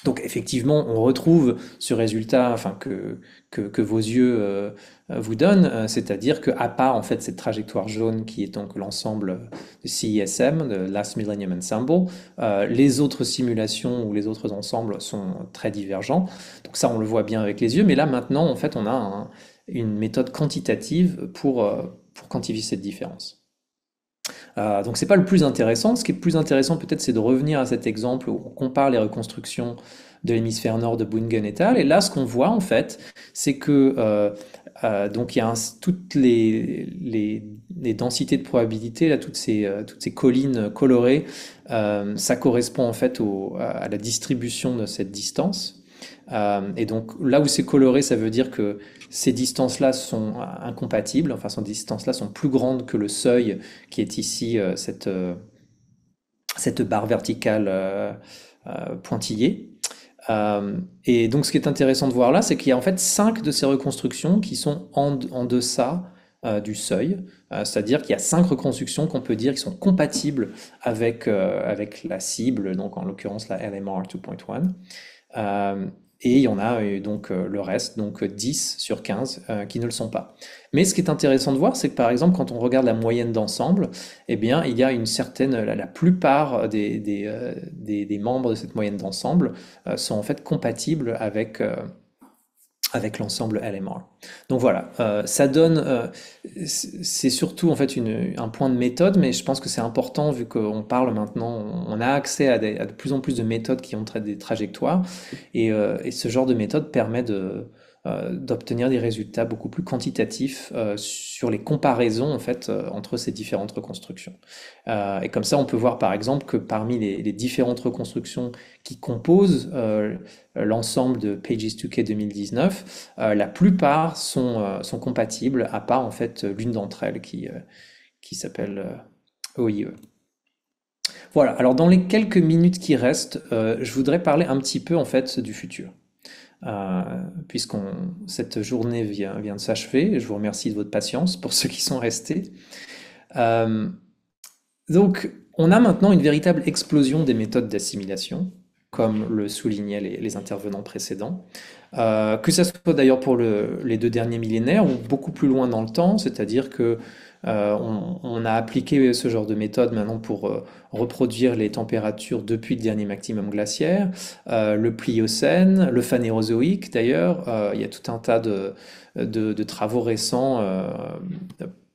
Donc effectivement, on retrouve ce résultat, enfin que vos yeux vous donnent, c'est-à-dire que à part en fait cette trajectoire jaune qui est donc l'ensemble de CISM, de Last Millennium Ensemble, les autres simulations ou les autres ensembles sont très divergents. Donc ça, on le voit bien avec les yeux, mais là maintenant, en fait, on a une méthode quantitative pour quantifier cette différence. Donc c'est pas le plus intéressant. Ce qui est le plus intéressant peut-être, c'est de revenir à cet exemple où on compare les reconstructions de l'hémisphère nord de Bungen et al. Et là, ce qu'on voit en fait, c'est que donc il y a toutes les densités de probabilité, là, toutes ces collines colorées, ça correspond en fait à la distribution de cette distance. Et donc là où c'est coloré, ça veut dire que ces distances-là sont incompatibles, enfin ces distances-là sont plus grandes que le seuil qui est ici, cette barre verticale pointillée. Et donc ce qui est intéressant de voir là, c'est qu'il y a en fait 5 de ces reconstructions qui sont en deçà du seuil, c'est-à-dire qu'il y a 5 reconstructions qu'on peut dire qui sont compatibles avec la cible, donc en l'occurrence la LMR 2.1. Et il y en a donc le reste, donc 10 sur 15 qui ne le sont pas. Mais ce qui est intéressant de voir, c'est que par exemple, quand on regarde la moyenne d'ensemble, eh bien, il y a une certaine, la plupart des membres de cette moyenne d'ensemble sont en fait compatibles avec l'ensemble LMR. Donc voilà, ça donne, c'est surtout en fait un point de méthode, mais je pense que c'est important vu qu'on parle maintenant, on a accès à de plus en plus de méthodes qui ont des trajectoires, et ce genre de méthode permet d'obtenir des résultats beaucoup plus quantitatifs sur les comparaisons en fait entre ces différentes reconstructions. Et comme ça, on peut voir par exemple que parmi les différentes reconstructions qui composent l'ensemble de Pages2K 2019, la plupart sont compatibles, à part en fait l'une d'entre elles qui s'appelle OIE. Voilà, alors dans les quelques minutes qui restent, je voudrais parler un petit peu en fait du futur. Puisque cette journée vient de s'achever, je vous remercie de votre patience pour ceux qui sont restés. Donc, on a maintenant une véritable explosion des méthodes d'assimilation, comme le soulignaient les intervenants précédents. Que ça soit d'ailleurs pour les 2 derniers millénaires ou beaucoup plus loin dans le temps, c'est-à-dire que on a appliqué ce genre de méthode maintenant pour reproduire les températures depuis le dernier maximum glaciaire, le Pliocène, le Phanérozoïque d'ailleurs. Il y a tout un tas de travaux récents,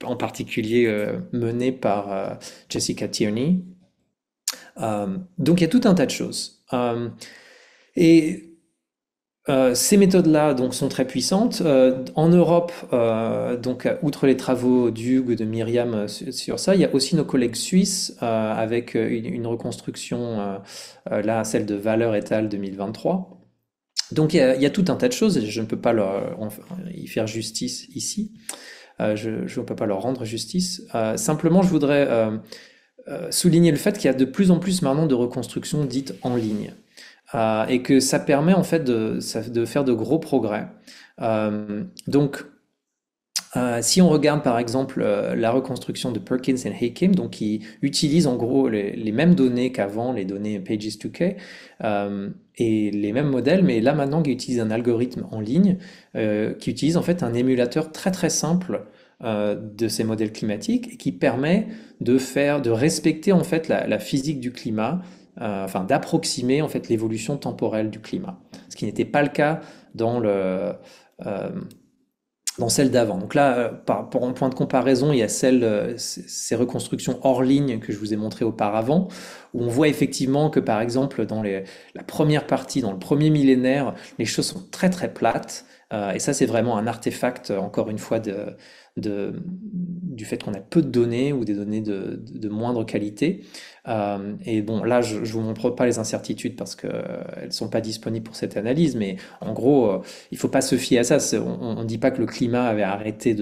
en particulier menés par Jessica Tierney. Donc il y a tout un tas de choses. Et ces méthodes-là donc sont très puissantes. En Europe, donc outre les travaux d'Hugues, de Myriam sur ça, il y a aussi nos collègues suisses avec une reconstruction, là celle de Valeur et al. 2023. Donc il y a tout un tas de choses et je ne peux pas y faire justice ici. Je ne peux pas leur rendre justice. Simplement, je voudrais souligner le fait qu'il y a de plus en plus maintenant de reconstructions dites en ligne. Et que ça permet en fait de faire de gros progrès. Donc, si on regarde par exemple la reconstruction de Perkins et Hakim, donc qui utilise en gros les mêmes données qu'avant, les données Pages2K, et les mêmes modèles, mais là maintenant qui utilise un algorithme en ligne, qui utilise en fait un émulateur très très simple de ces modèles climatiques et qui permet de respecter en fait la physique du climat, enfin d'approximer en fait l'évolution temporelle du climat, ce qui n'était pas le cas dans celle d'avant. Donc là, pour un point de comparaison, il y a ces reconstructions hors ligne que je vous ai montrées auparavant, où on voit effectivement que par exemple dans la première partie, dans le premier millénaire, les choses sont très très plates. Et ça, c'est vraiment un artefact, encore une fois, du fait qu'on a peu de données ou des données de moindre qualité. Et bon, là, je ne vous montre pas les incertitudes parce qu'elles ne sont pas disponibles pour cette analyse, mais en gros, il ne faut pas se fier à ça. On ne dit pas que le climat avait arrêté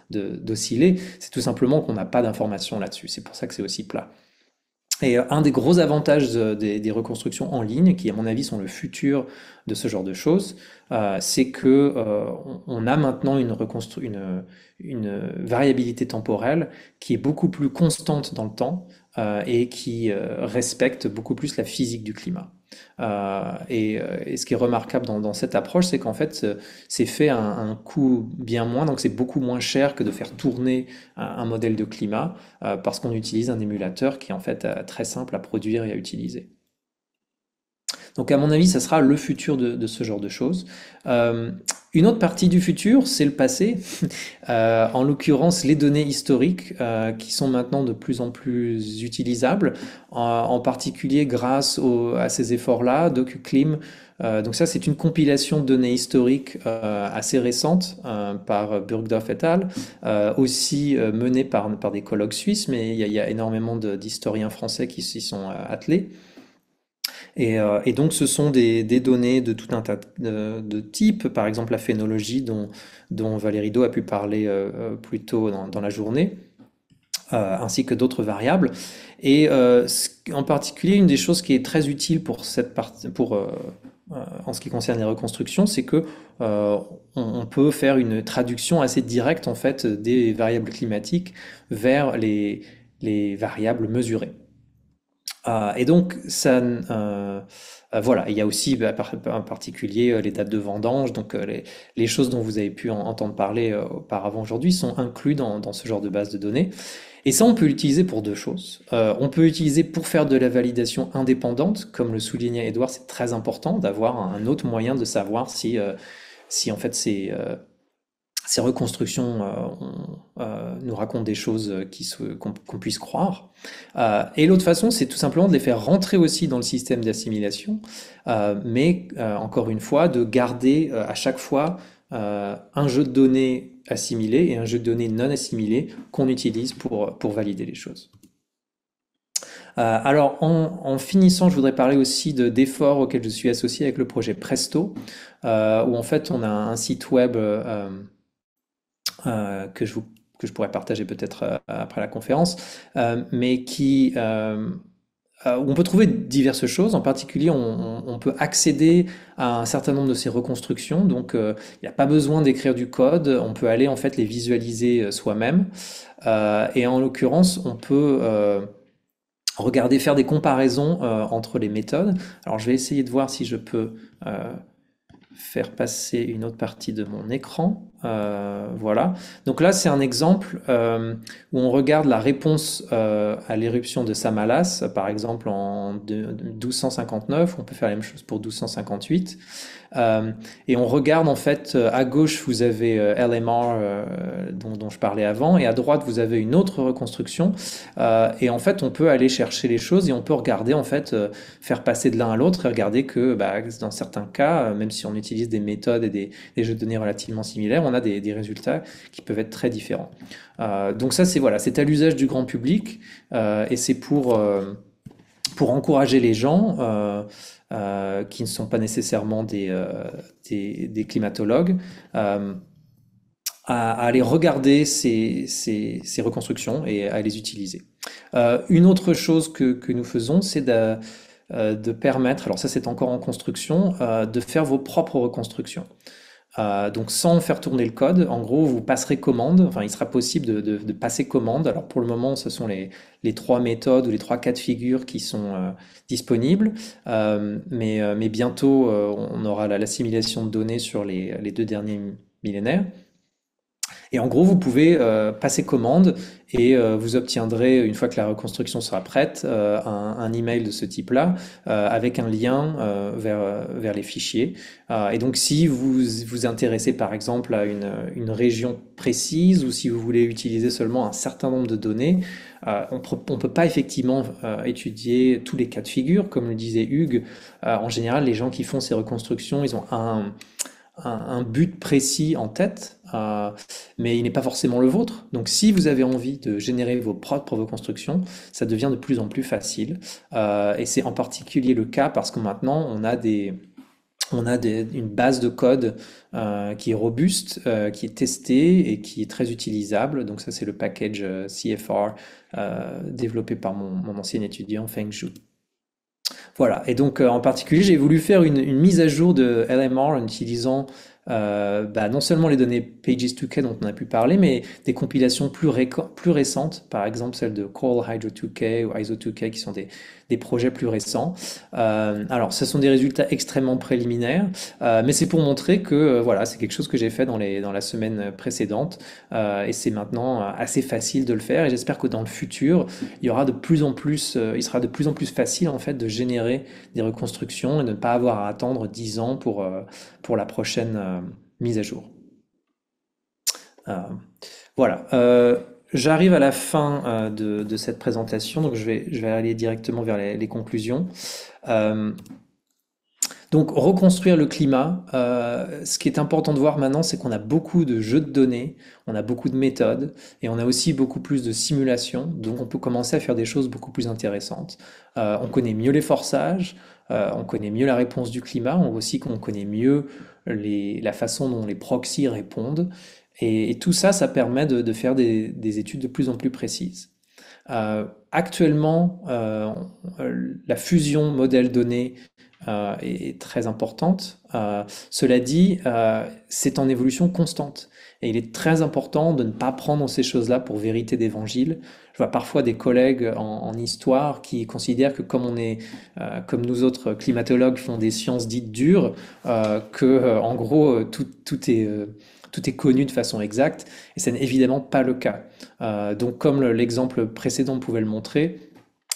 d'osciller, c'est tout simplement qu'on n'a pas d'informations là-dessus. C'est pour ça que c'est aussi plat. Et un des gros avantages des reconstructions en ligne, qui à mon avis sont le futur de ce genre de choses, c'est que on a maintenant une variabilité temporelle qui est beaucoup plus constante dans le temps et qui respecte beaucoup plus la physique du climat. Et ce qui est remarquable dans cette approche, c'est qu'en fait, c'est fait à un coût bien moins, donc c'est beaucoup moins cher que de faire tourner un modèle de climat, parce qu'on utilise un émulateur qui est en fait très simple à produire et à utiliser. Donc à mon avis, ça sera le futur de ce genre de choses. Une autre partie du futur, c'est le passé, en l'occurrence les données historiques qui sont maintenant de plus en plus utilisables, en particulier grâce à ces efforts-là, DocuClim. Donc ça, c'est une compilation de données historiques assez récentes par Burgdorf et al., aussi menée par des collègues suisses, mais il y a énormément d'historiens français qui s'y sont attelés. Et donc, ce sont des données de tout un tas de types, par exemple la phénologie dont Valérie Do a pu parler plus tôt dans la journée, ainsi que d'autres variables. Et en particulier, une des choses qui est très utile pour cette partie, en ce qui concerne les reconstructions, c'est que on peut faire une traduction assez directe en fait des variables climatiques vers les variables mesurées. Et donc, voilà, il y a aussi en particulier les dates de vendange, donc les choses dont vous avez pu entendre parler auparavant aujourd'hui sont inclus dans ce genre de base de données. Et ça, on peut l'utiliser pour deux choses. On peut l'utiliser pour faire de la validation indépendante, comme le soulignait Edouard, c'est très important d'avoir un autre moyen de savoir si en fait ces reconstructions nous racontent des choses qu'on puisse croire. Et l'autre façon, c'est tout simplement de les faire rentrer aussi dans le système d'assimilation, mais encore une fois, de garder à chaque fois un jeu de données assimilé et un jeu de données non assimilé qu'on utilise pour valider les choses. Alors, en finissant, je voudrais parler aussi d'efforts auxquels je suis associé avec le projet Presto, où en fait on a un site web que je pourrais partager peut-être après la conférence, mais où on peut trouver diverses choses. En particulier, on peut accéder à un certain nombre de ces reconstructions. Donc, il n'y a pas besoin d'écrire du code. On peut aller en fait les visualiser soi-même. Et en l'occurrence, on peut regarder, faire des comparaisons entre les méthodes. Alors, je vais essayer de voir si je peux faire passer une autre partie de mon écran. Voilà. Donc là, c'est un exemple où on regarde la réponse à l'éruption de Samalas, par exemple en 1259. On peut faire la même chose pour 1258. Et on regarde en fait, à gauche, vous avez LMR dont je parlais avant, et à droite, vous avez une autre reconstruction. Et en fait, on peut aller chercher les choses et on peut regarder, en fait, faire passer de l'un à l'autre et regarder que dans certains cas, même si on utilise des méthodes et des jeux de données relativement similaires, on a des résultats qui peuvent être très différents. Donc ça, c'est à l'usage du grand public et c'est pour encourager les gens qui ne sont pas nécessairement des climatologues à aller regarder ces reconstructions et à les utiliser. Une autre chose que nous faisons, c'est de permettre, alors ça c'est encore en construction, de faire vos propres reconstructions. Donc sans faire tourner le code, en gros vous passerez commande, enfin il sera possible de passer commande. Alors pour le moment ce sont les trois méthodes ou les trois cas de figure qui sont disponibles, mais bientôt on aura l'assimilation de données sur les 2 derniers millénaires. Et en gros, vous pouvez passer commande et vous obtiendrez, une fois que la reconstruction sera prête, un email de ce type-là avec un lien vers les fichiers. Et donc, si vous vous intéressez par exemple à une région précise ou si vous voulez utiliser seulement un certain nombre de données, on ne peut pas effectivement étudier tous les cas de figure. Comme le disait Hugues, en général, les gens qui font ces reconstructions, ils ont un but précis en tête, mais il n'est pas forcément le vôtre. Donc si vous avez envie de générer vos propres reconstructions, ça devient de plus en plus facile. Et c'est en particulier le cas parce que maintenant on a une base de code qui est robuste, qui est testée et qui est très utilisable. Donc ça c'est le package CFR développé par mon ancien étudiant Feng Zhu. Voilà, et donc en particulier, j'ai voulu faire une mise à jour de LMR en utilisant non seulement les données Pages2K dont on a pu parler, mais des compilations plus récentes, par exemple celles de Coral Hydro 2K ou ISO2K qui sont des projets plus récents. Alors, ce sont des résultats extrêmement préliminaires, mais c'est pour montrer que voilà, c'est quelque chose que j'ai fait dans la semaine précédente et c'est maintenant assez facile de le faire et j'espère que dans le futur, il sera de plus en plus facile en fait de générer des reconstructions et de ne pas avoir à attendre 10 ans pour la prochaine mise à jour. Voilà. J'arrive à la fin de cette présentation, donc je vais aller directement vers les conclusions. Donc reconstruire le climat, ce qui est important de voir maintenant, c'est qu'on a beaucoup de jeux de données, on a beaucoup de méthodes et on a aussi beaucoup plus de simulations, donc on peut commencer à faire des choses beaucoup plus intéressantes. On connaît mieux les forçages, on connaît mieux la réponse du climat, on voit aussi qu'on connaît mieux la façon dont les proxys répondent et tout ça, ça permet de faire des études de plus en plus précises. Actuellement, la fusion modèle-données est très importante. Cela dit, c'est en évolution constante. Et il est très important de ne pas prendre ces choses-là pour vérité d'évangile. Je vois parfois des collègues en histoire qui considèrent que comme nous autres climatologues font des sciences dites dures, en gros, tout est connu de façon exacte, et ce n'est évidemment pas le cas. Donc comme l'exemple précédent pouvait le montrer,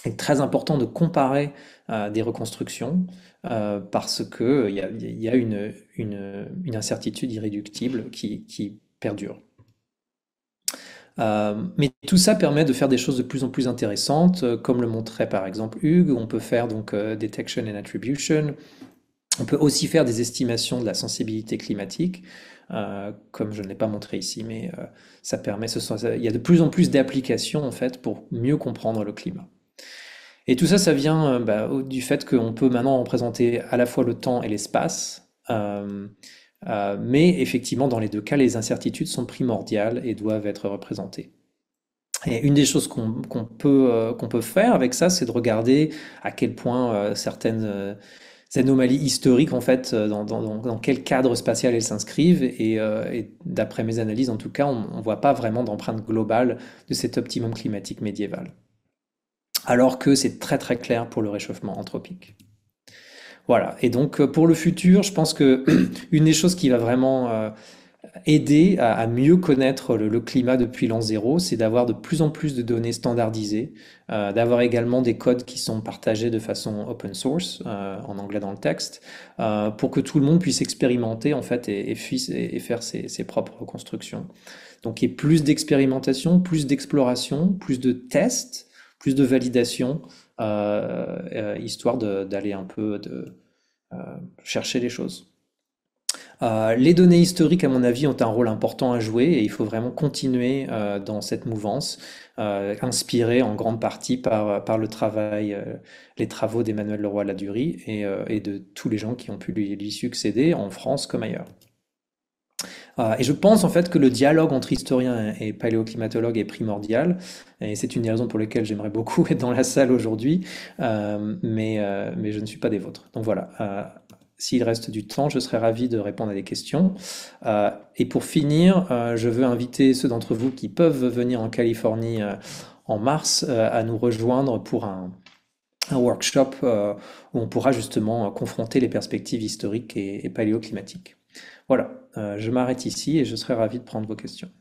il est très important de comparer des reconstructions parce qu'il y a une incertitude irréductible qui perdure. Mais tout ça permet de faire des choses de plus en plus intéressantes, comme le montrait par exemple Hugues. On peut faire donc detection and attribution. On peut aussi faire des estimations de la sensibilité climatique, comme je ne l'ai pas montré ici, mais ça permet, il y a de plus en plus d'applications en fait pour mieux comprendre le climat. Et tout ça, ça vient du fait qu'on peut maintenant représenter à la fois le temps et l'espace, mais effectivement, dans les deux cas, les incertitudes sont primordiales et doivent être représentées. Et une des choses qu'on peut faire avec ça, c'est de regarder à quel point certaines anomalies historiques, en fait, dans quel cadre spatial elles s'inscrivent. Et d'après mes analyses, en tout cas, on ne voit pas vraiment d'empreinte globale de cet optimum climatique médiéval. Alors que c'est très très clair pour le réchauffement anthropique. Voilà. Et donc pour le futur, je pense que une des choses qui va vraiment aider à mieux connaître le climat depuis l'an zéro, c'est d'avoir de plus en plus de données standardisées, d'avoir également des codes qui sont partagés de façon open source, en anglais dans le texte, pour que tout le monde puisse expérimenter en fait et faire ses propres constructions. Donc il y a plus d'expérimentation, plus d'exploration, plus de tests, plus de validation, histoire d'aller un peu chercher les choses. Les données historiques, à mon avis, ont un rôle important à jouer et il faut vraiment continuer dans cette mouvance, inspirée en grande partie par le travail, les travaux d'Emmanuel Leroy-Ladurie et de tous les gens qui ont pu lui succéder en France comme ailleurs. Et je pense en fait que le dialogue entre historiens et paléoclimatologues est primordial, et c'est une des raisons pour lesquelles j'aimerais beaucoup être dans la salle aujourd'hui, mais je ne suis pas des vôtres. Donc voilà, s'il reste du temps, je serais ravi de répondre à des questions. Et pour finir, je veux inviter ceux d'entre vous qui peuvent venir en Californie en mars à nous rejoindre pour un workshop où on pourra justement confronter les perspectives historiques et paléoclimatiques. Voilà, je m'arrête ici et je serai ravi de prendre vos questions.